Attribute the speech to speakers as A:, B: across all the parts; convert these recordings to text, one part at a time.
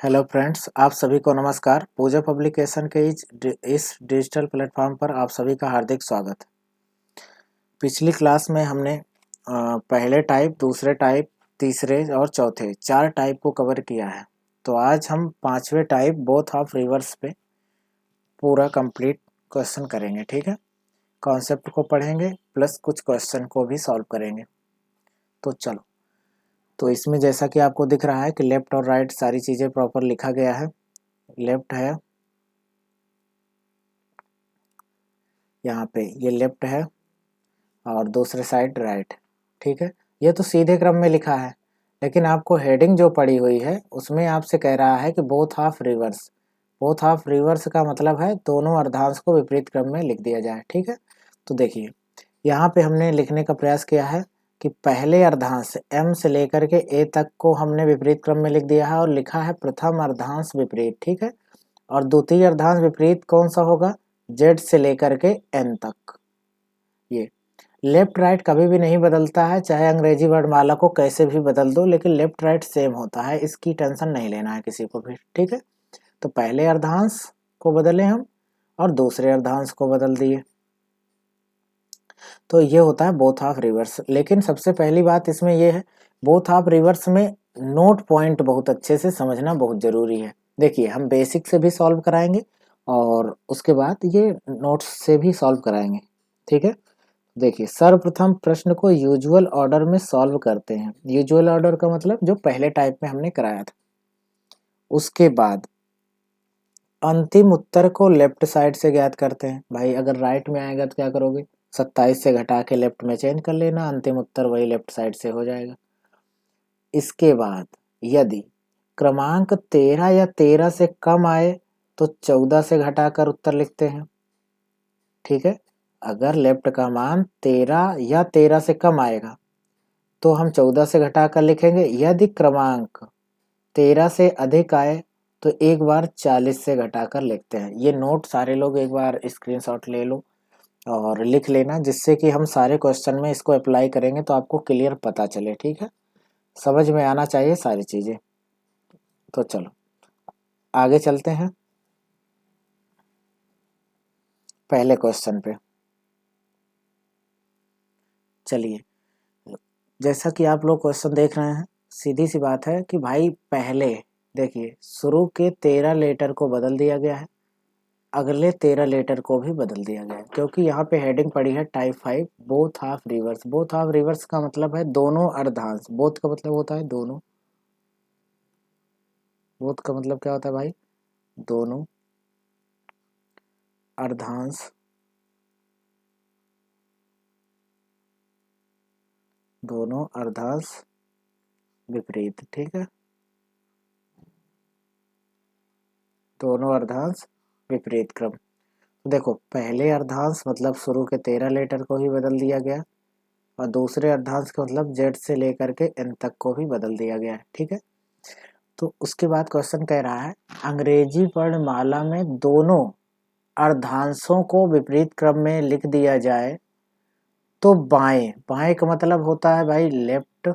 A: Hello friends, आप सभी को नमस्कार। पूजा पब्लिकेशन के इस डिजिटल प्लेटफॉर्म पर आप सभी का हार्दिक स्वागत है। पिछली क्लास में हमने पहले टाइप, दूसरे टाइप, तीसरे और चौथे 4 टाइप को कवर किया है। तो आज हम 5वें टाइप बोथ ऑफ रिवर्स पे पूरा कंप्लीट क्वेश्चन करेंगे। ठीक है, कॉन्सेप्ट को पढ़ेंगे प्लस कुछ क्वेश्चन को भी सॉल्व करेंगे। तो चलो, तो इसमें जैसा कि आपको दिख रहा है कि लेफ्ट और राइट सारी चीज़ें प्रॉपर लिखा गया है। लेफ्ट है यहाँ पे, ये लेफ्ट है और दूसरे साइड राइट। ठीक है, ये तो सीधे क्रम में लिखा है, लेकिन आपको हेडिंग जो पड़ी हुई है उसमें आपसे कह रहा है कि both half reverse. Both half reverse का मतलब है दोनों अर्धांश को विपरीत क्रम में लिख दिया जाए। ठीक है, तो देखिए यहाँ पे हमने लिखने का प्रयास किया है कि पहले अर्धांश m से लेकर के a तक को हमने विपरीत क्रम में लिख दिया है और लिखा है प्रथम अर्धांश विपरीत। ठीक है, और द्वितीय अर्धांश विपरीत कौन सा होगा? z से लेकर के n तक। ये लेफ्ट राइट कभी भी नहीं बदलता है, चाहे अंग्रेजी वर्णमाला को कैसे भी बदल दो, लेकिन लेफ्ट राइट सेम होता है, इसकी टेंशन नहीं लेना है किसी को भी। ठीक है, तो पहले अर्धांश को बदले हम और दूसरे अर्धांश को बदल दिए, तो ये होता है बोथ हाफ रिवर्स। लेकिन सबसे पहली बात इसमें ये है, बोथ हाफ रिवर्स में नोट पॉइंट बहुत अच्छे से समझना बहुत जरूरी है। देखिए, हम बेसिक से भी सॉल्व कराएंगे और उसके बाद ये नोट्स से भी सॉल्व कराएंगे। ठीक है, देखिए सर्वप्रथम प्रश्न को यूजुअल ऑर्डर में सॉल्व करते हैं। यूजुअल ऑर्डर का मतलब जो पहले टाइप में हमने कराया था। उसके बाद अंतिम उत्तर को लेफ्ट साइड से ज्ञात करते हैं। भाई अगर राइट में आएगा तो क्या करोगे? 27 से घटा के लेफ्ट में चेंज कर लेना, अंतिम उत्तर वही लेफ्ट साइड से हो जाएगा। इसके बाद यदि क्रमांक 13 या 13 से कम आए तो 14 से घटाकर उत्तर लिखते हैं। ठीक है, अगर लेफ्ट का मान 13 या 13 से कम आएगा तो हम 14 से घटाकर लिखेंगे। यदि क्रमांक 13 से अधिक आए तो एक बार 40 से घटाकर लिखते हैं। ये नोट सारे लोग एक बार स्क्रीनशॉट ले लो और लिख लेना, जिससे कि हम सारे क्वेश्चन में इसको अप्लाई करेंगे तो आपको क्लियर पता चले। ठीक है, समझ में आना चाहिए सारी चीज़ें। तो चलो आगे चलते हैं पहले क्वेश्चन पे। चलिए, जैसा कि आप लोग क्वेश्चन देख रहे हैं, सीधी सी बात है कि भाई पहले देखिए शुरू के 13 लेटर को बदल दिया गया है, अगले 13 लेटर को भी बदल दिया गया है, क्योंकि यहाँ पे हेडिंग पड़ी है type 5 both half reverse. Both half reverse का मतलब है दोनों अर्धांश। बोथ का मतलब होता है दोनों। बोथ का मतलब क्या होता है भाई? दोनों अर्धांश दोनों अर्धांश विपरीत। ठीक है, दोनों अर्धांश विपरीत क्रम। देखो, पहले अर्धांश मतलब शुरू के 13 लेटर को ही बदल दिया गया और दूसरे अर्धांश का मतलब जेड से लेकर के एन तक को भी बदल दिया गया है। ठीक है, तो उसके बाद क्वेश्चन कह रहा है अंग्रेजी वर्णमाला में दोनों अर्धांशों को विपरीत क्रम में लिख दिया जाए तो बाएं। बाएं का मतलब होता है भाई लेफ्ट।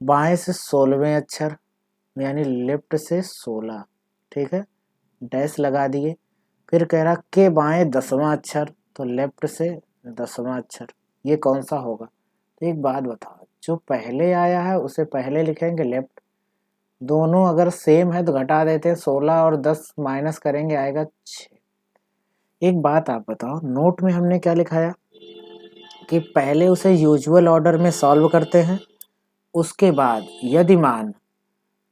A: बाएं से 16वें अक्षर, यानी लेफ्ट से 16। ठीक है, डैश लगा दिए। फिर कह रहा के बाएं 10वां अक्षर, तो लेफ्ट से 10वां अक्षर। ये कौन सा होगा? तो एक बात बताओ, जो पहले आया है उसे पहले लिखेंगे लेफ्ट। दोनों अगर सेम है तो घटा देते हैं, 16 और 10 माइनस करेंगे आएगा 6। एक बात आप बताओ, नोट में हमने क्या लिखाया कि पहले उसे यूजुअल ऑर्डर में सॉल्व करते हैं, उसके बाद यदि मान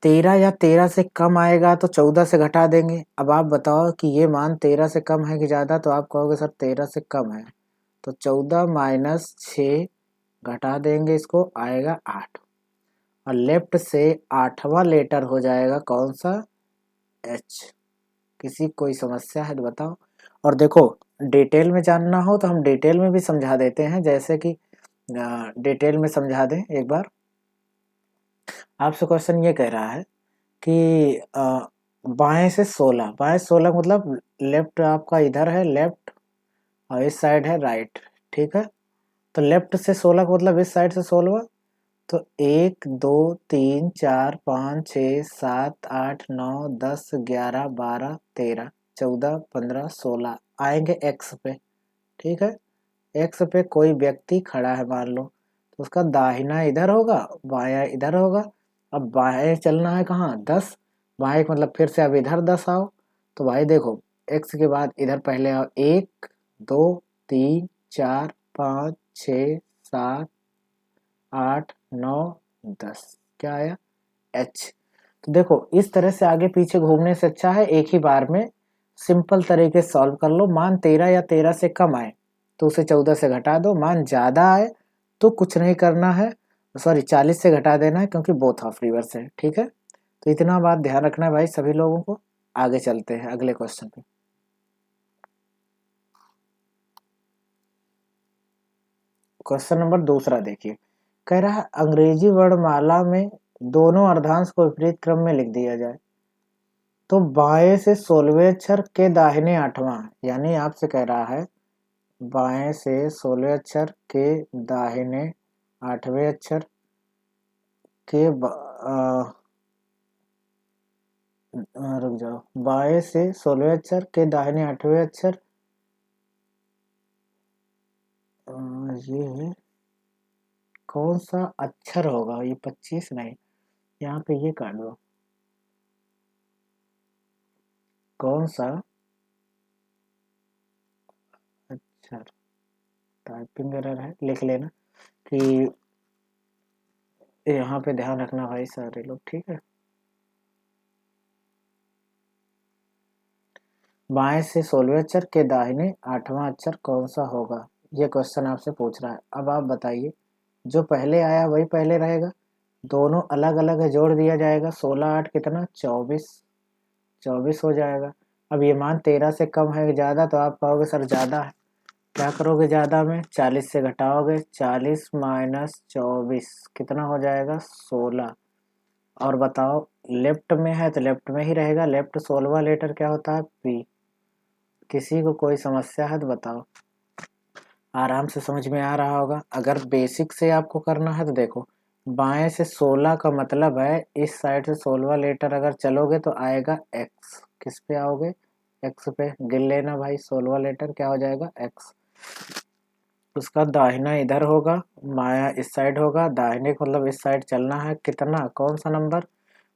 A: 13 या 13 से कम आएगा तो 14 से घटा देंगे। अब आप बताओ कि ये मान 13 से कम है कि ज़्यादा, तो आप कहोगे सर 13 से कम है, तो 14 माइनस 6 घटा देंगे, इसको आएगा 8। और लेफ्ट से 8वां लेटर हो जाएगा कौन सा? एच। किसी कोई समस्या है तो बताओ। और देखो, डिटेल में जानना हो तो हम डिटेल में भी समझा देते हैं, जैसे कि डिटेल में समझा दें एक बार। आपसे क्वेश्चन ये कह रहा है कि बाएं से 16, बाएं 16 मतलब लेफ्ट आपका इधर है लेफ्ट और इस साइड है राइट। ठीक है, तो लेफ्ट से 16 का मतलब इस साइड से 16, तो 1 2 3 4 5 6 7 8 9 10 11 12 13 14 15 16 आएंगे एक्स पे। ठीक है, एक्स पे कोई व्यक्ति खड़ा है मान लो, तो उसका दाहिना इधर होगा, बायां इधर होगा। अब बाएं चलना है कहाँ, 10, बाएं मतलब फिर से अब इधर 10 आओ। तो भाई देखो, एक्स के बाद इधर पहले आओ, 1 2 3 4 5 6 7 8 9 10, क्या आया, एच। तो देखो इस तरह से आगे पीछे घूमने से अच्छा है एक ही बार में सिंपल तरीके से सॉल्व कर लो। मान 13 या 13 से कम आए तो उसे 14 से घटा दो, मान ज्यादा आए तो कुछ नहीं करना है, सॉरी 40 से घटा देना है क्योंकि बोथ ऑफ रिवर्स है। ठीक है, तो इतना बात ध्यान रखना है भाई सभी लोगों को। आगे चलते हैं अगले क्वेश्चन पे। क्वेश्चन नंबर दूसरा देखिए, कह रहा है अंग्रेजी वर्णमाला में दोनों अर्धांश को विपरीत क्रम में लिख दिया जाए तो बाएं से 16वें अक्षर के दाहिने 8वां, यानी आपसे कह रहा है बाएं से 16वें अक्षर के दाहिने 8वें अक्षर के रुक जाओ, बाएं से 16वें अक्षर के दाहिने 8वें अक्षर, ये कौन सा अक्षर होगा, ये 25 नहीं, यहाँ पे ये काट दो, कौन सा अक्षर, टाइपिंग एरर है, लिख लेना कि यहाँ पे ध्यान रखना भाई सारे लोग। ठीक है, बाएं से 16वें अक्षर के दाहिने 8वां अक्षर कौन सा होगा, ये क्वेश्चन आपसे पूछ रहा है। अब आप बताइए, जो पहले आया वही पहले रहेगा, दोनों अलग अलग है, जोड़ दिया जाएगा, 16 8 कितना 24, 24 हो जाएगा। अब ये मान 13 से कम है ज़्यादा, तो आप कहोगे सर ज़्यादा है, क्या करोगे ज़्यादा में, 40 से घटाओगे, 40 माइनस 24 कितना हो जाएगा 16। और बताओ लेफ्ट में है तो लेफ्ट में ही रहेगा, लेफ्ट 16वां लेटर क्या होता है, पी। किसी को कोई समस्या है तो बताओ, आराम से समझ में आ रहा होगा। अगर बेसिक से आपको करना है तो देखो, बाएं से 16 का मतलब है इस साइड से 16वां लेटर अगर चलोगे तो आएगा एक्स, किस पे आओगे, एक्स पे, गिन लेना भाई, 16वां लेटर क्या हो जाएगा एक्स। उसका दाहिना इधर होगा, माया इस साइड होगा, दाहिने को मतलब इस साइड चलना है, कितना कौन सा नंबर,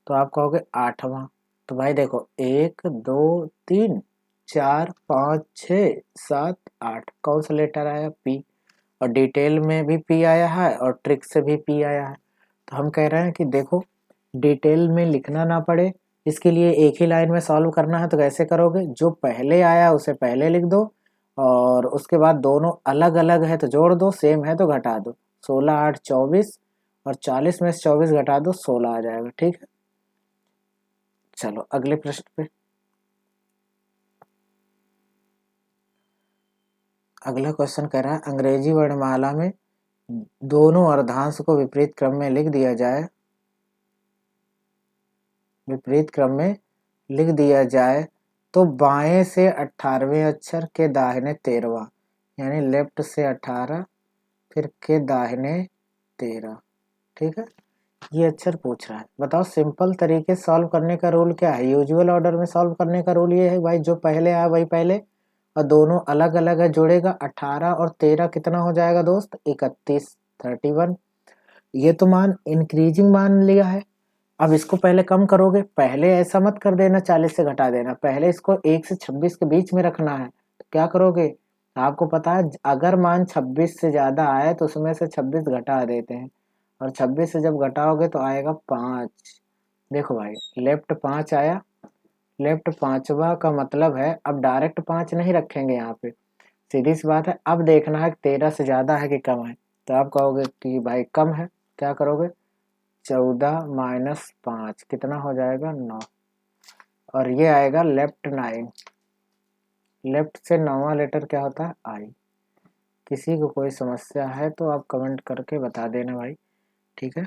A: तो आप कहोगे 8वां। तो भाई देखो 1 2 3 4 5 6 7 8, कौन सा लेटर आया, पी। और डिटेल में भी पी आया है और ट्रिक से भी पी आया है। तो हम कह रहे हैं कि देखो डिटेल में लिखना ना पड़े, इसके लिए एक ही लाइन में सॉल्व करना है। तो कैसे करोगे, जो पहले आया उसे पहले लिख दो और उसके बाद दोनों अलग अलग है तो जोड़ दो, सेम है तो घटा दो, 16 8 24 और 40 में से 24 घटा दो, 16 आ जाएगा। ठीक है, चलो अगले प्रश्न पे। अगला क्वेश्चन कह रहा है अंग्रेजी वर्णमाला में दोनों अर्धांश को विपरीत क्रम में लिख दिया जाए, विपरीत क्रम में लिख दिया जाए तो बाएं से 18वें अक्षर के दाहिने 13वां, यानी लेफ्ट से 18 फिर के दाहिने 13। ठीक है, ये अक्षर पूछ रहा है। बताओ सिंपल तरीके से सॉल्व करने का रूल क्या है, यूजुअल ऑर्डर में सॉल्व करने का रूल ये है भाई, जो पहले आया वही पहले, और दोनों अलग अलग है, जोड़ेगा, 18 और 13 कितना हो जाएगा दोस्त, 31, 31। ये तो मान इंक्रीजिंग मान लिया है। अब इसको पहले कम करोगे, पहले ऐसा मत कर देना 40 से घटा देना, पहले इसको 1 से 26 के बीच में रखना है। तो क्या करोगे, आपको पता है अगर मान 26 से ज्यादा आए तो उसमें से 26 घटा देते हैं, और 26 से जब घटाओगे तो आएगा 5। देखो भाई लेफ्ट 5 आया, लेफ्ट 5वां का मतलब है अब डायरेक्ट 5 नहीं रखेंगे यहाँ पे, सीधी सी बात है, अब देखना है 13 से ज्यादा है कि कम है। तो आप कहोगे कि भाई कम है, क्या करोगे, 14 माइनस 5 कितना हो जाएगा 9, और ये आएगा लेफ्ट 9, लेफ्ट से 9वां लेटर क्या होता है, आई। किसी को कोई समस्या है तो आप कमेंट करके बता देना भाई। ठीक है,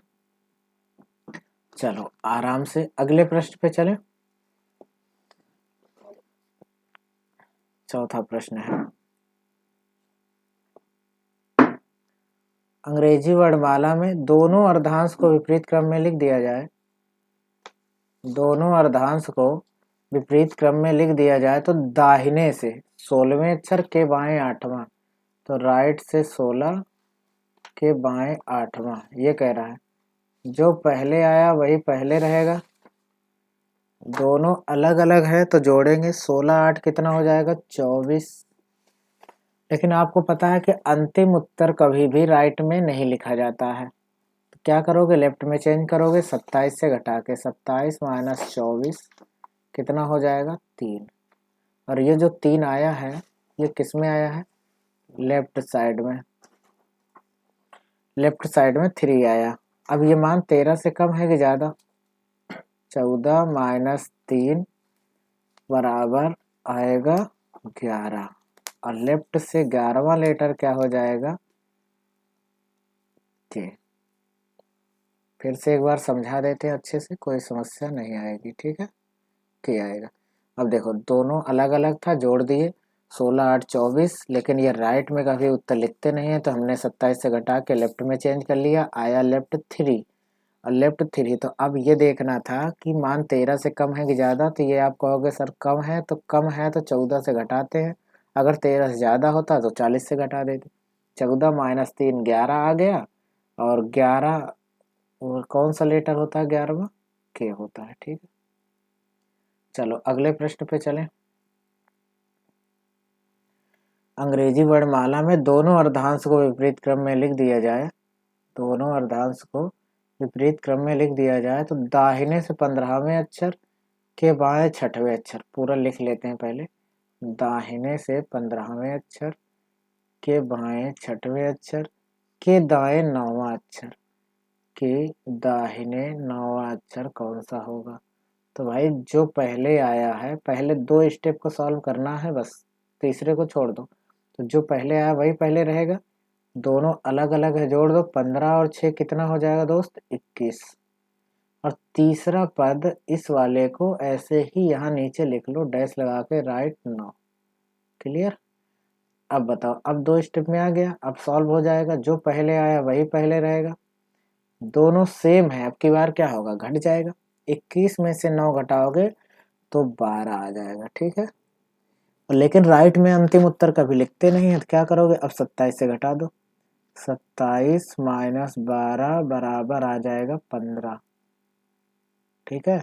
A: चलो आराम से अगले प्रश्न पे चलें। चौथा प्रश्न है, अंग्रेजी वर्णमाला में दोनों अर्धांश को विपरीत क्रम में लिख दिया जाए, दोनों अर्धांश को विपरीत क्रम में लिख दिया जाए तो दाहिने से 16वें अक्षर के बाएं 8वां, तो राइट से 16 के बाएं 8वां, ये कह रहा है। जो पहले आया वही पहले रहेगा, दोनों अलग अलग है तो जोड़ेंगे, 16 8 कितना हो जाएगा 24। लेकिन आपको पता है कि अंतिम उत्तर कभी भी राइट में नहीं लिखा जाता है, तो क्या करोगे, लेफ्ट में चेंज करोगे, 27 से घटा के 27 माइनस 24 कितना हो जाएगा 3। और ये जो 3 आया है ये किस में आया है, लेफ्ट साइड में, लेफ्ट साइड में 3 आया। अब ये मान 13 से कम है कि ज़्यादा, 14 माइनस 3 बराबर आएगा 11, और लेफ्ट से 11वां लेटर क्या हो जाएगा के। फिर से एक बार समझा देते हैं अच्छे से, कोई समस्या नहीं आएगी, ठीक है, के आएगा। अब देखो दोनों अलग अलग था, जोड़ दिए, 16 8 24, लेकिन ये राइट में कभी उत्तर लिखते नहीं है तो हमने 27 से घटा के लेफ्ट में चेंज कर लिया, आया लेफ्ट 3, और लेफ्ट 3। तो अब ये देखना था कि मान 13 से कम है कि ज़्यादा, तो ये आप कहोगे सर कम है, तो कम है तो 14 से घटाते हैं, अगर 13 से ज़्यादा होता तो 40 से घटा देते। 14 माइनस 3 11 आ गया, और 11 और कौन सा लेटर होता है 11वां, के होता है, ठीक है। चलो अगले प्रश्न पे चलें। अंग्रेजी वर्णमाला में दोनों अर्धांश को विपरीत क्रम में लिख दिया जाए, दोनों अर्धांश को विपरीत क्रम में लिख दिया जाए तो दाहिने से 15वें अक्षर के बाएं 6वें अक्षर, पूरा लिख लेते हैं पहले, दाहिने से 15वें अक्षर के बाएं 6वें अक्षर के दाएं 9वां अक्षर के दाहिने 9वां अक्षर कौन सा होगा। तो भाई जो पहले आया है, पहले 2 स्टेप को सॉल्व करना है बस, तीसरे को छोड़ दो। तो जो पहले आया वही पहले रहेगा, दोनों अलग अलग है, जोड़ दो, 15 और 6 कितना हो जाएगा दोस्त 21। और तीसरा पद इस वाले को ऐसे ही यहाँ नीचे लिख लो, डैश लगा के, राइट 9। क्लियर। अब बताओ, अब 2 स्टेप में आ गया, अब सॉल्व हो जाएगा, जो पहले आया वही पहले रहेगा, दोनों सेम है, अब की बार क्या होगा, घट जाएगा, 21 में से 9 घटाओगे तो 12 आ जाएगा, ठीक है। लेकिन राइट में अंतिम उत्तर कभी लिखते नहीं है, तो क्या करोगे, अब 27 से घटा दो, 27 माइनस 12 बराबर आ जाएगा 15, ठीक है।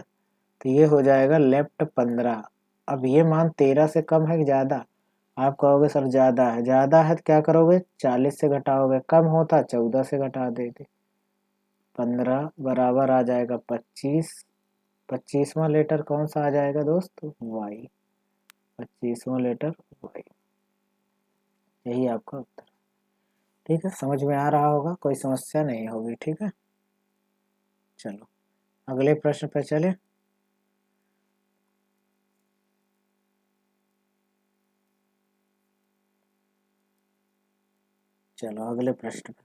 A: तो ये हो जाएगा लेफ्ट 15। अब ये मान 13 से कम है कि ज़्यादा, आप कहोगे सर ज़्यादा है, ज़्यादा है तो क्या करोगे, 40 से घटाओगे, कम होता 14 से घटा देते, 15 बराबर आ जाएगा 25। 25वां लेटर कौन सा आ जाएगा दोस्त, वाई, 25वां लेटर वाई, यही आपका उत्तर, ठीक है। समझ में आ रहा होगा, कोई समस्या नहीं होगी, ठीक है। चलो अगले प्रश्न पे चले। चलो अगले प्रश्न पे,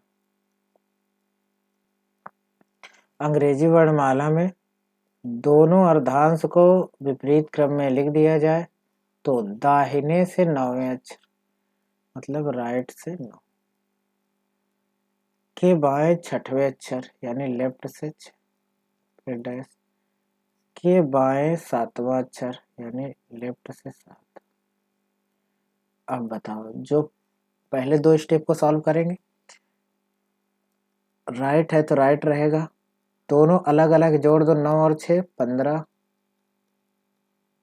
A: अंग्रेजी वर्णमाला में दोनों अर्धांश को विपरीत क्रम में लिख दिया जाए तो दाहिने से 9वें अक्षर, मतलब राइट से 9 के बाएं 6वें अक्षर, यानी लेफ्ट से 6, फिर डैश के बाएं 7वां अक्षर, यानी लेफ्ट से 7। अब बताओ, जो पहले 2 स्टेप को सॉल्व करेंगे, राइट है तो राइट रहेगा, दोनों अलग अलग जोड़ दो, 9 और 6 15,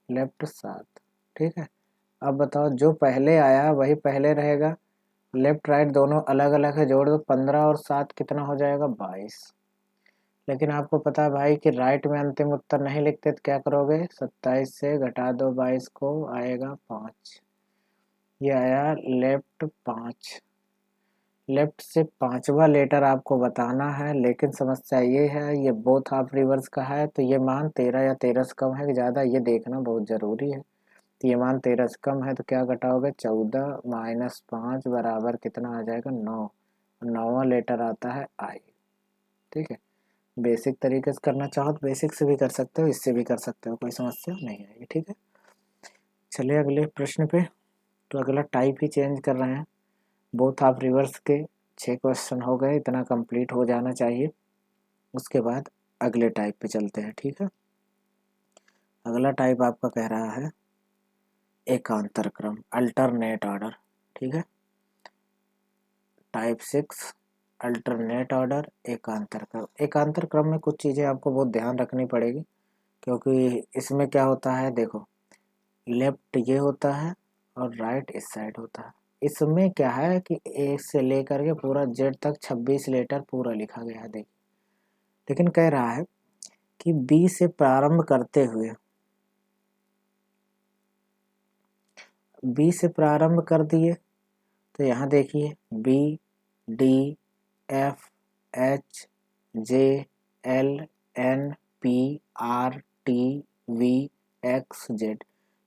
A: लेफ्ट 7, ठीक है। अब बताओ, जो पहले आया वही पहले रहेगा, लेफ्ट राइट दोनों अलग अलग है, जोड़ दो, 15 और 7 कितना हो जाएगा 22। लेकिन आपको पता है भाई कि राइट में अंतिम उत्तर नहीं लिखते, तो क्या करोगे, 27 से घटा दो 22 को, आएगा 5, ये आया लेफ्ट 5। लेफ्ट से 5वां लेटर आपको बताना है, लेकिन समस्या ये है, ये बोथ हाफ रिवर्स का है, तो ये मान 13 या 13 से कम है कि ज़्यादा, ये देखना बहुत ज़रूरी है। तो ये मान 13 से कम है तो क्या घटाओगे, 14 माइनस 5 बराबर कितना आ जाएगा 9, 9वां लेटर आता है आई, ठीक है। बेसिक तरीके से करना चाहो तो बेसिक से भी कर सकते हो, इससे भी कर सकते हो, कोई समस्या नहीं आएगी, ठीक है। चलिए अगले प्रश्न पे। तो अगला टाइप ही चेंज कर रहे हैं, बोथ हाफ रिवर्स के 6 क्वेश्चन हो गए, इतना कंप्लीट हो जाना चाहिए। उसके बाद अगले टाइप पे चलते हैं, ठीक है। अगला टाइप आपका कह रहा है एकांतर क्रम, अल्टरनेट ऑर्डर, ठीक है। टाइप 6 अल्टरनेट ऑर्डर एकांतर क्रम। एकांतर क्रम में कुछ चीज़ें आपको बहुत ध्यान रखनी पड़ेगी, क्योंकि इसमें क्या होता है, देखो लेफ्ट ये होता है और राइट इस साइड होता है। इसमें क्या है कि ए से लेकर के पूरा जेड तक 26 लेटर पूरा लिखा गया है, देखिए। लेकिन कह रहा है कि बी से प्रारंभ करते हुए, बी से प्रारंभ कर दिए तो यहाँ देखिए B, D, F, H, J, L, N, P, R, T, V, X, Z,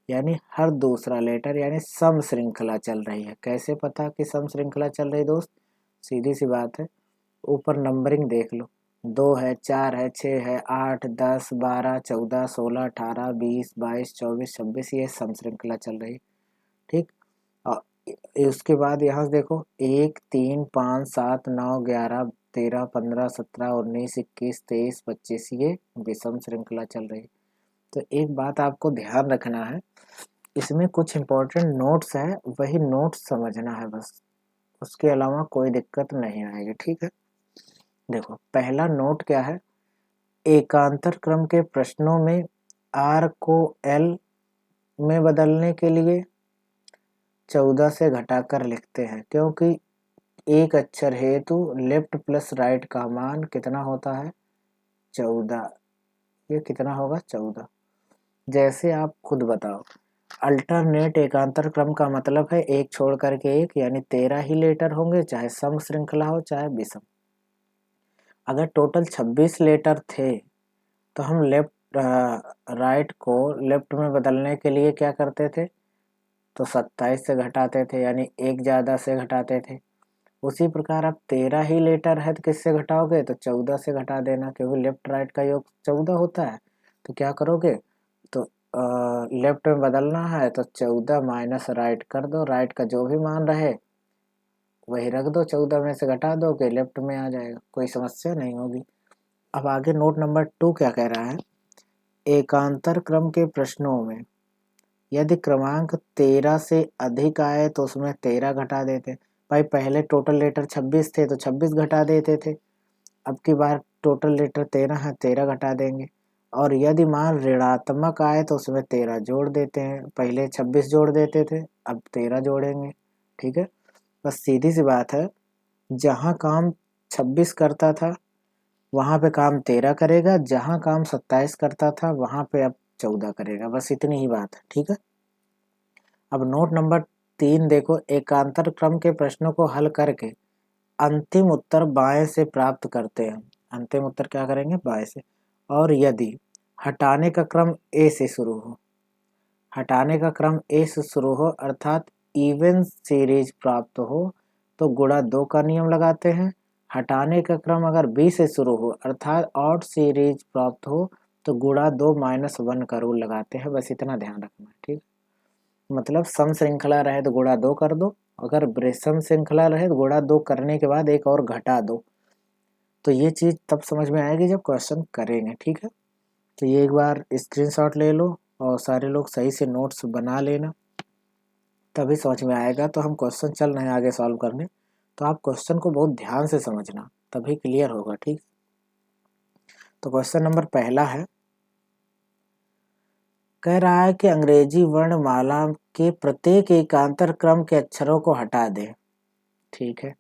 A: यानी हर दूसरा लेटर, यानी सम श्रृंखला चल रही है। कैसे पता कि सम श्रृंखला चल रही दोस्त? सीधी सी बात है, ऊपर नंबरिंग देख लो, 2 है, 4 है, 6 है, 8, 10, 12, 14, 16, 18, 20, 22, 24, 26, ये सम श्रृंखला चल रही है, ठीक। और उसके बाद यहाँ से देखो 1, 3, 5, 7, 9, 11, 13, 15, 17, 19, 21, 23, 25, ये विषम श्रृंखला चल रही है। तो एक बात आपको ध्यान रखना है, इसमें कुछ इम्पोर्टेंट नोट्स है, वही नोट्स समझना है बस, उसके अलावा कोई दिक्कत नहीं आएगी, ठीक है। देखो पहला नोट क्या है, एकांतर क्रम के प्रश्नों में आर को एल में बदलने के लिए 14 से घटाकर लिखते हैं, क्योंकि एक अक्षर हेतु लेफ्ट प्लस राइट का मान कितना होता है, 14। ये कितना होगा, 14। जैसे आप खुद बताओ, अल्टरनेट एकांतर क्रम का मतलब है एक छोड़ करके एक, यानी 13 ही लेटर होंगे, चाहे सम श्रृंखला हो चाहे विषम। अगर टोटल 26 लेटर थे तो हम लेफ्ट राइट को लेफ्ट में बदलने के लिए क्या करते थे, तो 27 से घटाते थे, यानी एक ज़्यादा से घटाते थे। उसी प्रकार अब 13 ही लेटर है तो किससे घटाओगे, तो 14 से घटा देना, क्योंकि लेफ्ट राइट का योग 14 होता है। तो क्या करोगे, तो लेफ्ट में बदलना है तो 14 माइनस राइट कर दो, राइट का जो भी मान रहे वही रख दो, 14 में से घटा दो कि लेफ्ट में आ जाएगा, कोई समस्या नहीं होगी। अब आगे नोट नंबर 2 क्या कह रहा है, एकांतर क्रम के प्रश्नों में यदि क्रमांक 13 से अधिक आए तो उसमें 13 घटा देते। भाई पहले टोटल लेटर 26 थे तो 26 घटा देते थे, अब की बार टोटल लेटर 13 है, 13 घटा देंगे। और यदि मान ऋणात्मक आए तो उसमें 13 जोड़ देते हैं, पहले 26 जोड़ देते थे, अब 13 जोड़ेंगे, ठीक है। बस सीधी सी बात है, जहाँ काम 26 करता था वहाँ पे काम 13 करेगा, जहाँ काम 27 करता था वहाँ पे अब 14 करेगा, बस इतनी ही बात है, ठीक है। अब नोट नंबर 3 देखो, एकांतर क्रम के प्रश्नों को हल करके अंतिम उत्तर बाएं से प्राप्त करते हैं। अंतिम उत्तर क्या करेंगे, बाएं से। और यदि हटाने का क्रम ए से शुरू हो, हटाने का क्रम ए से शुरू हो अर्थात इवन सीरीज प्राप्त हो तो गुणा 2 का नियम लगाते हैं। हटाने का क्रम अगर बी से शुरू हो अर्थात ऑड सीरीज प्राप्त हो तो गुणा 2 माइनस 1 का रूल लगाते हैं, बस इतना ध्यान रखना है, ठीक। मतलब सम श्रृंखला रहे तो गुणा 2 कर दो, अगर विषम श्रृंखला रहे तो गुणा 2 करने के बाद एक और घटा दो। तो ये चीज़ तब समझ में आएगी जब क्वेश्चन करेंगे, ठीक है। तो ये एक बार स्क्रीनशॉट ले लो और सारे लोग सही से नोट्स बना लेना, तभी समझ में आएगा। तो हम क्वेश्चन चल रहे हैं आगे सॉल्व करने, तो आप क्वेश्चन को बहुत ध्यान से समझना, तभी क्लियर होगा, ठीक। तो क्वेश्चन नंबर पहला है, कह रहा है कि अंग्रेजी वर्णमाला के प्रत्येक एकांतर क्रम के अक्षरों को हटा दें, ठीक है।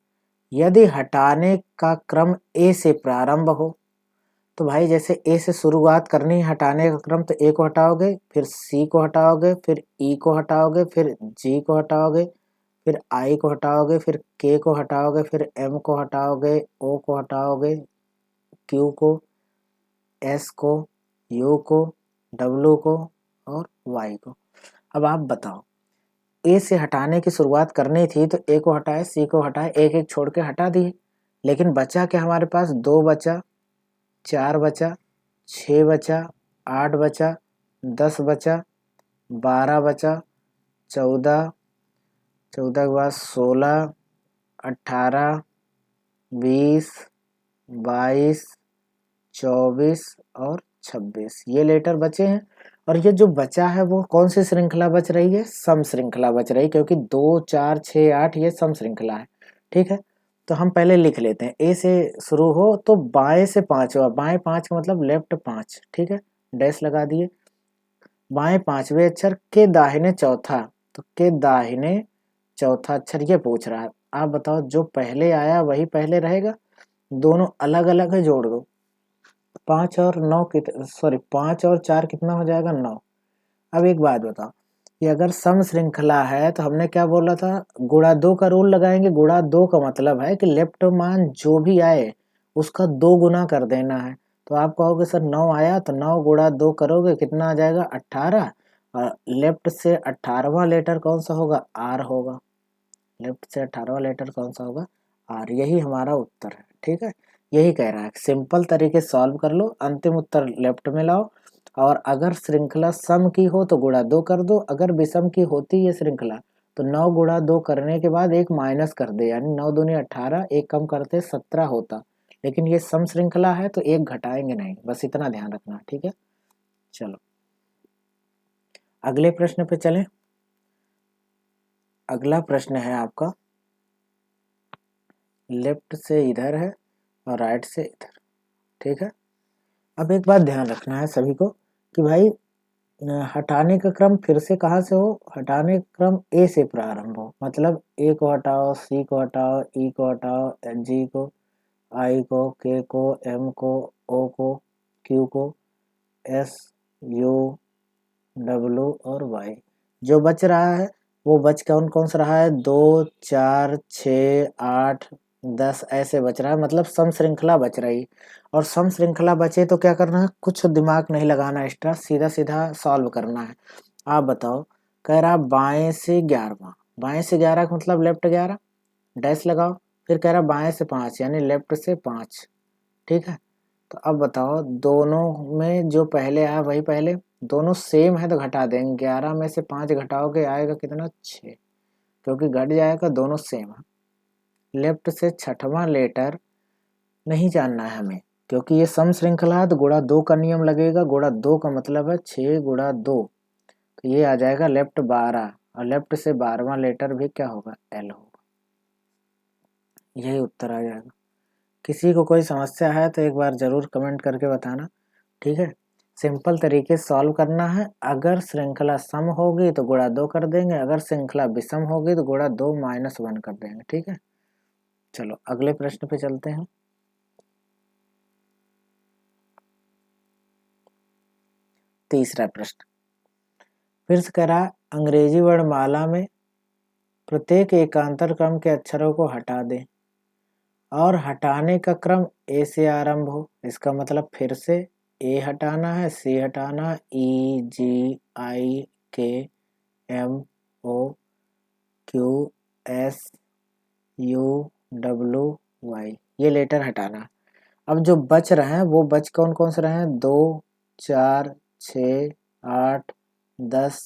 A: यदि हटाने का क्रम ए से प्रारंभ हो, तो भाई जैसे ए से शुरुआत करनी है, हटाने का क्रम, तो ए को हटाओगे, फिर सी को हटाओगे, फिर ई को हटाओगे, फिर जी को हटाओगे, फिर आई को हटाओगे, फिर के को हटाओगे, फिर एम को हटाओगे, ओ को हटाओगे, क्यू को, एस को, यू को, डब्ल्यू को और वाई को। अब आप बताओ, ए से हटाने की शुरुआत करनी थी तो ए को हटाए, सी को हटाए, एक एक छोड़ के हटा दिए, लेकिन बचा क्या हमारे पास, 2 बचा, 4 बचा, 6 बचा, 8 बचा, 10 बचा, 12 बचा, 14, 14 के बाद 16, 18, 20, 22, 24 और 26 ये लेटर बचे हैं। और ये जो बचा है वो कौन सी श्रृंखला बच रही है? सम श्रृंखला बच रही है, क्योंकि 2, 4, 6, 8 ये सम श्रृंखला है। ठीक है, तो हम पहले लिख लेते हैं। ए से शुरू हो तो बाएं से 5 हुआ, बाएं 5 का मतलब लेफ्ट 5। ठीक है, डैश लगा दिए। बाएं 5वें अक्षर के दाहिने चौथा, तो के दाहिने चौथा अक्षर ये पूछ रहा है। आप बताओ, जो पहले आया वही पहले रहेगा? दोनों अलग अलग है, जोड़ दो। 5 और 9 सॉरी 5 और 4 कितना हो जाएगा? 9। अब एक बात बताओ कि अगर सम श्रृंखला है तो हमने क्या बोला था? गुणा 2 का रूल लगाएंगे। गुणा 2 का मतलब है कि लेफ्ट मान जो भी आए उसका 2 गुना कर देना है। तो आप कहोगे सर 9 आया तो 9 गुणा 2 करोगे, कितना आ जाएगा? 18। और लेफ्ट से 18वां लेटर कौन सा होगा? आर होगा। लेफ्ट से 18वां लेटर कौन सा होगा? आर। यही हमारा उत्तर है। ठीक है, यही कह रहा है। सिंपल तरीके सॉल्व कर लो, अंतिम उत्तर लेफ्ट में लाओ। और अगर श्रृंखला सम की हो तो गुणा 2 कर दो। अगर विषम की होती है श्रृंखला तो 9 गुणा 2 करने के बाद एक माइनस कर दे, यानी 9 दूनी 18, एक कम करते 17 होता। लेकिन ये सम श्रृंखला है तो एक घटाएंगे नहीं, बस इतना ध्यान रखना। ठीक है, चलो अगले प्रश्न पे चलें। अगला प्रश्न है आपका, लेफ्ट से इधर है और राइट से इधर। ठीक है, अब एक बात ध्यान रखना है सभी को कि भाई हटाने का क्रम फिर से कहाँ से हो? हटाने का क्रम ए से प्रारंभ हो। मतलब ए को हटाओ, सी को हटाओ, ई को हटाओ, जी को, आई को, के को, एम को, ओ को, क्यू को, एस, यू, डब्लू और वाई। जो बच रहा है वो बच कौन कौन सा रहा है? 2, 4, 6, 8, 10 ऐसे बच रहा है, मतलब सम श्रृंखला बच रही। और सम श्रृंखला बचे तो क्या करना है? कुछ दिमाग नहीं लगाना एक्स्ट्रा, सीधा सीधा सॉल्व करना है। आप बताओ, कह रहा बाएं से 11वां। बाएं से 11 का मतलब लेफ्ट 11, डैश लगाओ। फिर कह रहा बाएं से 5 यानी लेफ्ट से 5। ठीक है, तो अब बताओ दोनों में जो पहले आया वही पहले, दोनों सेम है तो घटा देंगे। 11 में से 5 घटाओगे आएगा कितना? 6, क्योंकि घट जाएगा, दोनों सेम है। लेफ्ट से 6वां लेटर नहीं जानना है हमें, क्योंकि ये सम श्रृंखला है तो गुणा 2 का नियम लगेगा। गुणा 2 का मतलब है 6 गुणा 2, तो ये आ जाएगा लेफ्ट 12। और लेफ्ट से 12वां लेटर भी क्या होगा? एल होगा। यही उत्तर आ जाएगा। किसी को कोई समस्या है तो एक बार जरूर कमेंट करके बताना। ठीक है, सिंपल तरीके से सॉल्व करना है। अगर श्रृंखला सम होगी तो गुणा 2 कर देंगे, अगर श्रृंखला विषम होगी तो गुणा 2 माइनस 1 कर देंगे। ठीक है, चलो अगले प्रश्न पे चलते हैं। तीसरा प्रश्न फिर से कह रहा है, अंग्रेजी वर्णमाला में प्रत्येक एकांतर क्रम के अक्षरों को हटा दें और हटाने का क्रम ए से आरंभ हो। इसका मतलब फिर से ए हटाना है, सी हटाना, ई, G, I, K, M, O, Q, S, U, W, Y ये लेटर हटाना। अब जो बच रहे हैं वो बच कौन कौन से रहे हैं? 2, 4, 6, 8, 10,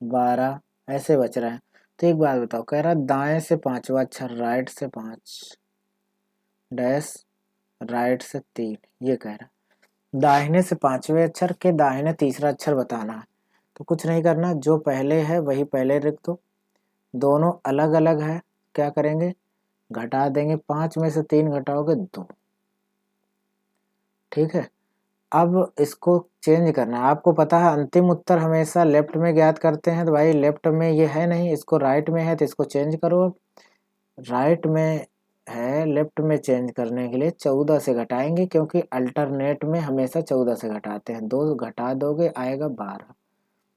A: 12 ऐसे बच रहे हैं। तो एक बात बताओ, कह रहा दाएं से 5वां अक्षर, राइट से 5, डैश, राइट से 3, ये कह रहा। दाहिने से 5वें अक्षर के दाहिने तीसरा अक्षर बताना है। तो कुछ नहीं करना, जो पहले है वही पहले लिख दो। दोनों अलग अलग है, क्या करेंगे? घटा देंगे। 5 में से 3 घटाओगे 2। ठीक है, अब इसको चेंज करना है। आपको पता है अंतिम उत्तर हमेशा लेफ्ट में ज्ञात करते हैं, तो भाई लेफ्ट में ये है नहीं, इसको राइट में है तो इसको चेंज करो। अब राइट में है, लेफ्ट में चेंज करने के लिए 14 से घटाएंगे, क्योंकि अल्टरनेट में हमेशा 14 से घटाते हैं। 2 घटा दोगे आएगा 12।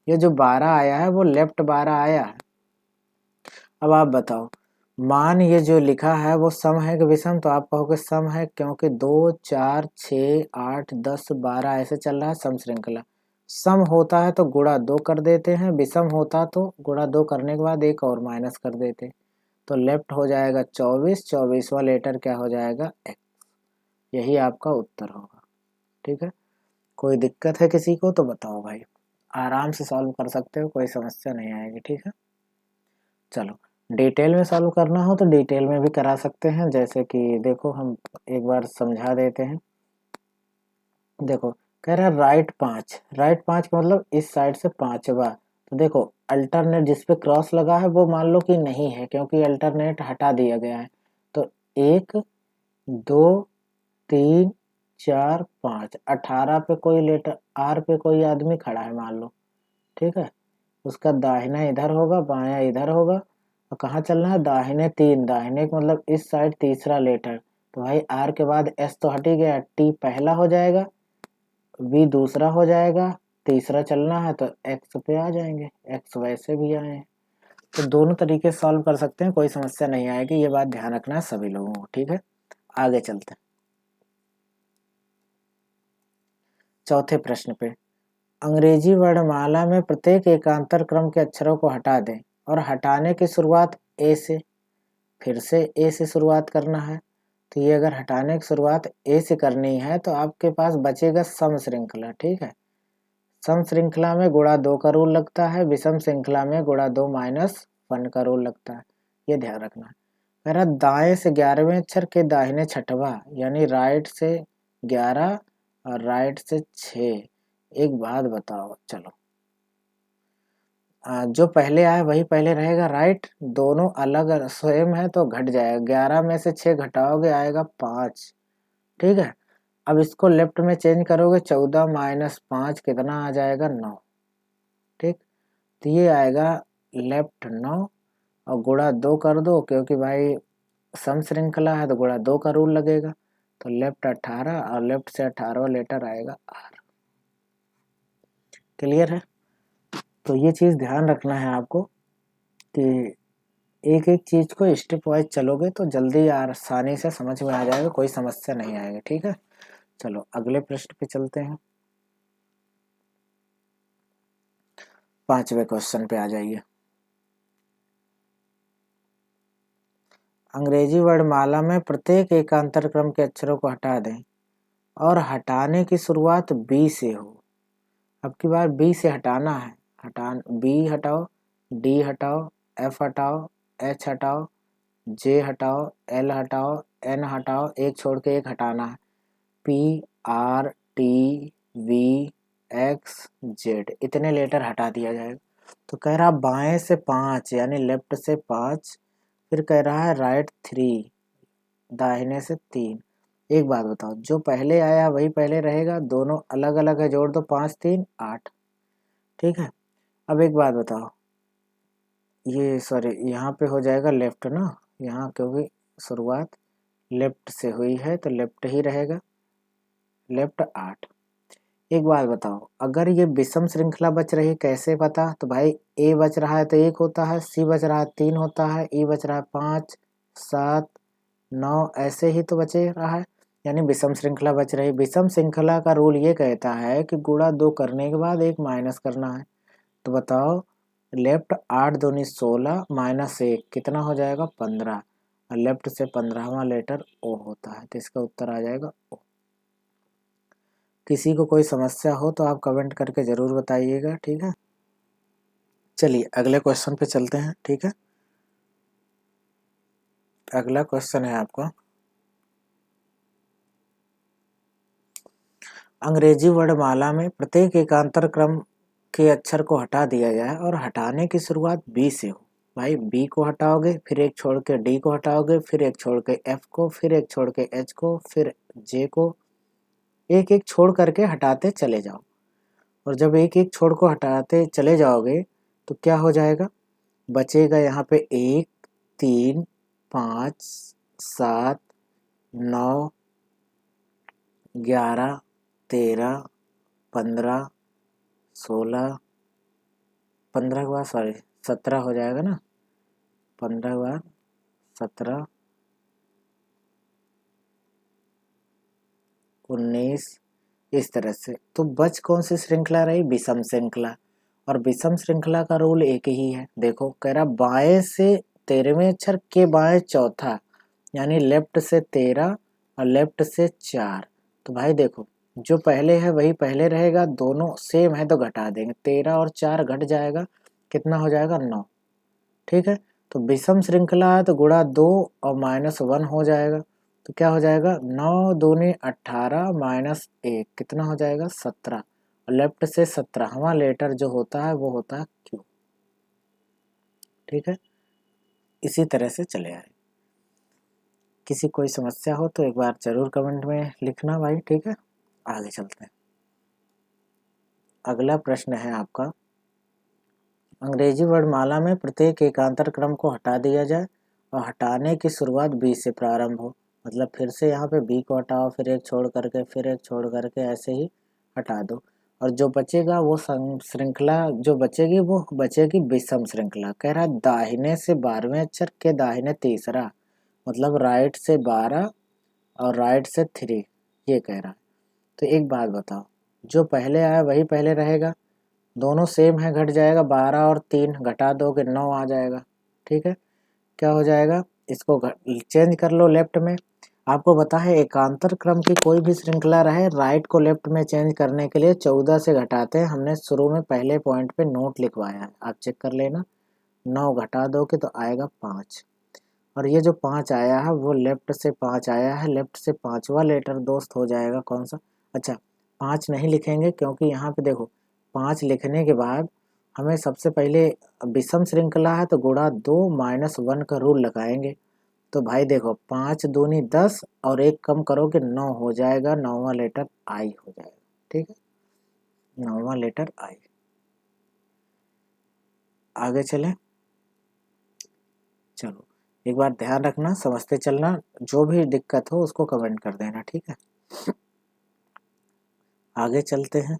A: ये जो 12 आया है वो लेफ्ट 12 आया है। अब आप बताओ, मान ये जो लिखा है वो सम है कि विषम? तो आप कहोगे सम है, क्योंकि 2, 4, 6, 8, 10, 12 ऐसे चल रहा है सम श्रृंखला। सम होता है तो गुणा 2 कर देते हैं, विषम होता तो गुणा 2 करने के बाद एक और माइनस कर देते। तो लेफ्ट हो जाएगा 24, 24वां लेटर क्या हो जाएगा? एक्स। यही आपका उत्तर होगा। ठीक है, कोई दिक्कत है किसी को तो बताओ भाई, आराम से सॉल्व कर सकते हो, कोई समस्या नहीं आएगी। ठीक है, चलो डिटेल में सॉल्व करना हो तो डिटेल में भी करा सकते हैं, जैसे कि देखो हम एक बार समझा देते हैं। देखो कह रहा है राइट 5, राइट 5 का मतलब इस साइड से 5वां। तो देखो अल्टरनेट जिस पे क्रॉस लगा है वो मान लो कि नहीं है, क्योंकि अल्टरनेट हटा दिया गया है। तो 1 2 3 4 5, 18 पे कोई लेटर, आर पे कोई आदमी खड़ा है मान लो, ठीक है। उसका दाहिना इधर होगा, बायां इधर होगा, और कहाँ चलना है, दाहिने 3, दाहिने का मतलब इस साइड तीसरा लेटर। तो भाई आर के बाद एस तो हट ही गया, टी पहला हो जाएगा, वी दूसरा हो जाएगा, तीसरा चलना है तो एक्स पे आ जाएंगे, एक्स वैसे भी आए हैं। तो दोनों तरीके से सॉल्व कर सकते हैं, कोई समस्या नहीं आएगी, ये बात ध्यान रखना है सभी लोगों को, ठीक है। आगे चलते हैं चौथे प्रश्न पे। अंग्रेजी वर्णमाला में प्रत्येक एकांतर क्रम के अक्षरों को हटा दें और हटाने की शुरुआत ए से, फिर से ए से शुरुआत करना है। तो ये अगर हटाने की शुरुआत ए से करनी है तो आपके पास बचेगा सम श्रृंखला, ठीक है। सम श्रृंखला में गुणा 2 का रूल लगता है, विषम श्रृंखला में गुणा 2 माइनस 1 का रूल लगता है, ये ध्यान रखना है। मेरा दाएं से 11वें अक्षर के दाहिने छठवां, यानी राइट से 11 और राइट से 6। एक बात बताओ, चलो जो पहले आए वही पहले रहेगा, राइट। दोनों अलग सेम है तो घट जाएगा, 11 में से 6 घटाओगे आएगा 5, ठीक है। अब इसको लेफ्ट में चेंज करोगे, 14 माइनस 5 कितना आ जाएगा, 9, ठीक। तो ये आएगा लेफ्ट 9, और गुणा 2 कर दो, क्योंकि भाई सम श्रृंखला है तो गुणा 2 का रूल लगेगा। तो लेफ्ट 18 और लेफ्ट से 18वां लेटर आएगा आर। क्लियर है। तो ये चीज ध्यान रखना है आपको कि एक एक चीज को स्टेप वाइज चलोगे तो जल्दी आसानी से समझ में आ जाएगा, कोई समस्या नहीं आएगी, ठीक है। चलो अगले प्रश्न पे चलते हैं। 5वें क्वेश्चन पे आ जाइए। अंग्रेजी वर्णमाला में प्रत्येक एकांतर क्रम के अक्षरों को हटा दें और हटाने की शुरुआत बी से हो। अब की बार बी से हटाना है, बी हटाओ, डी हटाओ, एफ हटाओ, एच हटाओ, जे हटाओ, एल हटाओ, एन हटाओ, एक छोड़ के एक हटाना है, P R T V X Z, इतने लेटर हटा दिया जाएगा। तो कह रहा बाएं से 5 यानी लेफ्ट से 5, फिर कह रहा है राइट 3, दाहिने से 3। एक बात बताओ, जो पहले आया वही पहले रहेगा, दोनों अलग अलग है, जोड़ दो, 5 3 8, ठीक है। अब एक बात बताओ, ये सॉरी यहाँ पे हो जाएगा लेफ्ट ना, यहाँ क्योंकि शुरुआत लेफ्ट से हुई है तो लेफ्ट ही रहेगा, लेफ्ट 8। एक बात बताओ, अगर ये विषम श्रृंखला बच रही, कैसे पता, तो भाई ए बच रहा है तो 1 होता है, सी बच रहा है 3 होता है, ई बच रहा है 5 7 9, ऐसे ही तो बचे रहा है, यानी विषम श्रृंखला बच रही। विषम श्रृंखला का रूल ये कहता है कि गुणा 2 करने के बाद 1 माइनस करना है। तो बताओ लेफ्ट 8 दूनी 16 माइनस 1 कितना हो जाएगा, 15, और लेफ्ट से 15वां लेटर ओ होता है, तो इसका उत्तर आ जाएगा ओ। किसी को कोई समस्या हो तो आप कमेंट करके जरूर बताइएगा, ठीक है। चलिए अगले क्वेश्चन पे चलते हैं, ठीक है। अगला क्वेश्चन है आपका, अंग्रेजी वर्णमाला में प्रत्येक एकांतर क्रम के अक्षर को हटा दिया जाए और हटाने की शुरुआत बी से हो। भाई बी को हटाओगे, फिर एक छोड़ के डी को हटाओगे, फिर एक छोड़ के एफ को, फिर एक छोड़ के एच को, फिर जे को, एक एक छोड़ करके हटाते चले जाओ। और जब एक एक छोड़ को हटाते चले जाओगे तो क्या हो जाएगा, बचेगा यहाँ पे 1 3 5 7 9 11 13 15 16, 15 के बाद सॉरी 17 हो जाएगा ना, 15 के बाद 17 19, इस तरह से। तो बच कौन सी श्रृंखला रही, विषम श्रृंखला। और विषम श्रृंखला का रूल एक ही है, देखो कह रहा बाएं से 13वें अक्षर के बाएं चौथा, यानी लेफ्ट से 13 और लेफ्ट से 4। तो भाई देखो जो पहले है वही पहले रहेगा, दोनों सेम है तो घटा देंगे, 13 और 4 घट जाएगा, कितना हो जाएगा 9, ठीक है। तो विषम श्रृंखला है तो गुणा 2 और -1 हो जाएगा, तो क्या हो जाएगा 9 दूनी 18 -1 कितना हो जाएगा 17, और लेफ्ट से 17वां लेटर जो होता है वो होता है क्यू। ठीक है, इसी तरह से चले आए। किसी कोई समस्या हो तो एक बार जरूर कमेंट में लिखना भाई। ठीक है, आगे चलते हैं। अगला प्रश्न है आपका, अंग्रेजी वर्णमाला में प्रत्येक एकांतर क्रम को हटा दिया जाए और हटाने की शुरुआत बी से प्रारंभ हो। मतलब फिर से यहाँ पे बी को हटाओ, फिर एक छोड़ करके, फिर एक छोड़ करके, ऐसे ही हटा दो, और जो बचेगा वो श्रृंखला जो बचेगी वो बचेगी विषम श्रृंखला। कह रहा है दाहिने से 12वें अक्षर के दाहिने तीसरा, मतलब राइट से 12 और राइट से 3, ये कह रहा है। तो एक बात बताओ, जो पहले आया वही पहले रहेगा, दोनों सेम है, घट जाएगा, 12 और 3 घटा दोगे 9 आ जाएगा। ठीक है, क्या हो जाएगा, इसको चेंज कर लो लेफ्ट में। आपको पता है एकांतर क्रम की कोई भी श्रृंखला रहे, राइट को लेफ्ट में चेंज करने के लिए 14 से घटाते हैं। हमने शुरू में पहले पॉइंट पे नोट लिखवाया है, आप चेक कर लेना। 9 घटा दोगे तो आएगा 5, और ये जो 5 आया है वो लेफ्ट से 5 आया है, लेफ्ट से 5वां लेटर दोस्त हो जाएगा कौन सा। अच्छा, 5 नहीं लिखेंगे क्योंकि यहाँ पे देखो 5 लिखने के बाद हमें सबसे पहले विषम श्रृंखला है तो गुणा 2 -1 का रूल लगाएंगे। तो भाई देखो 5 दूनी 10 और एक कम करोगे 9 हो जाएगा, 9वां लेटर आई हो जाएगा। ठीक है, 9वां लेटर आई। आगे चलें, चलो एक बार ध्यान रखना, समझते चलना, जो भी दिक्कत हो उसको कमेंट कर देना। ठीक है, आगे चलते हैं।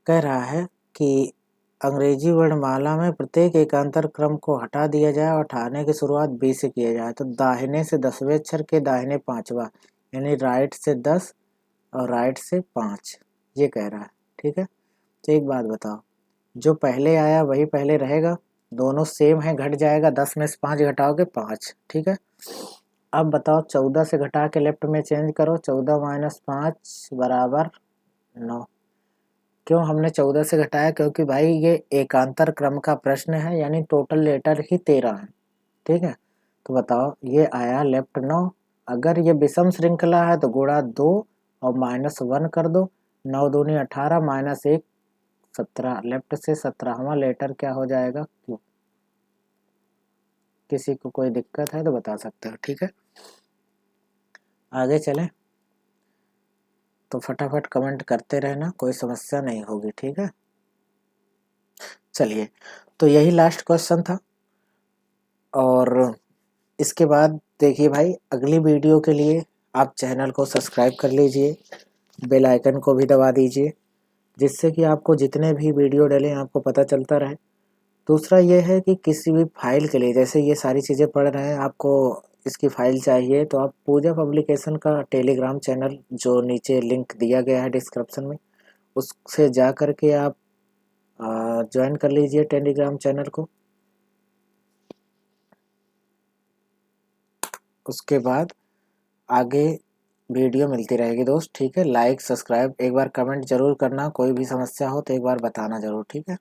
A: कह रहा है कि अंग्रेजी वर्णमाला में प्रत्येक एकांतर क्रम को हटा दिया जाए और हटाने की शुरुआत बी से किया जाए। तो दाहिने से 10वें अक्षर के दाहिने 5वां, यानी राइट से 10 और राइट से 5, ये कह रहा है। ठीक है, तो एक बात बताओ, जो पहले आया वही पहले रहेगा, दोनों सेम है, घट जाएगा, 10 में से 5 घटाओगे 5। ठीक है, अब बताओ 14 से घटा के लेफ्ट में चेंज करो, 14 -5 बराबर 9। क्यों हमने 14 से घटाया, क्योंकि भाई ये एकांतर क्रम का प्रश्न है, यानी टोटल लेटर ही 13 है। ठीक है, तो बताओ ये आया लेफ्ट 9, अगर ये विषम श्रृंखला है तो गुणा 2 और -1 कर दो, 9 दूनी 18 -1 17, लेफ्ट से 17वां लेटर क्या हो जाएगा क्यू। किसी को कोई दिक्कत है तो बता सकते हो। ठीक है, आगे चलें, तो फटाफट कमेंट करते रहना, कोई समस्या नहीं होगी। ठीक है, चलिए, तो यही लास्ट क्वेश्चन था, और इसके बाद देखिए भाई अगली वीडियो के लिए आप चैनल को सब्सक्राइब कर लीजिए, बेल आइकन को भी दबा दीजिए, जिससे कि आपको जितने भी वीडियो डलें आपको पता चलता रहे। दूसरा ये है कि किसी भी फाइल के लिए, जैसे ये सारी चीज़ें पढ़ रहे हैं, आपको इसकी फाइल चाहिए तो आप पूजा पब्लिकेशन का टेलीग्राम चैनल जो नीचे लिंक दिया गया है डिस्क्रिप्शन में, उससे जा कर के आप ज्वाइन कर लीजिए टेलीग्राम चैनल को। उसके बाद आगे वीडियो मिलती रहेगी दोस्त। ठीक है, लाइक सब्सक्राइब, एक बार कमेंट जरूर करना, कोई भी समस्या हो तो एक बार बताना ज़रूर। ठीक है।